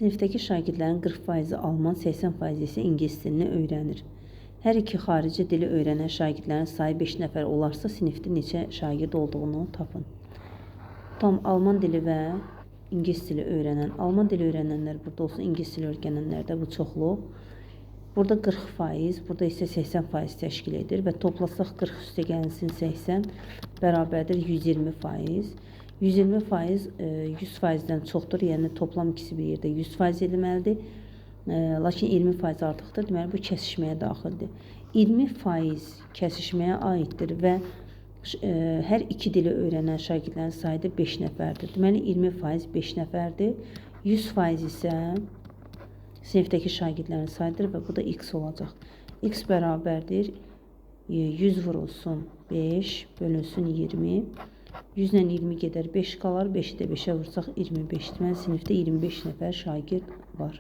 Sinifdəki şagirdlərin 40% alman, 80% isə ingilis dilini öyrənir. Hər iki xarici dili öyrənən şagirdlərin sayı 5 nəfər olarsa, sinifdə neçə şagird olduğunu tapın. Tam alman dili və ingilis dili öyrənən, alman dili öyrənənlər burada olsun, ingilis dili öyrənənlər də bu çoxluq. Burada 40%, burada isə 80% təşkil edir və toplasaq 40 üstə gəlsin 80 bərabərdir 120%. 120% 100%-dən çoxdur, yəni toplam ikisi bir yerdə 100% eləməlidir. Lakin 20% artıqdır, deməli bu kəsişməyə daxildir. 20% kəsişməyə aiddir və hər iki dili öyrənən şagirdlərin sayı da 5 nəfərdir. Deməli 20% 5 nəfərdir, 100% isə sinifdəki şagirdlərin sayıdır və bu da x olacaq. X bərabərdir 100 vurulsun 5 bölünsün 20. 100 ilə 20 gedər 5 qalar, 5-i də 5-ə vursaq 25. Deməli sinifdə 25 nəfər şagird var.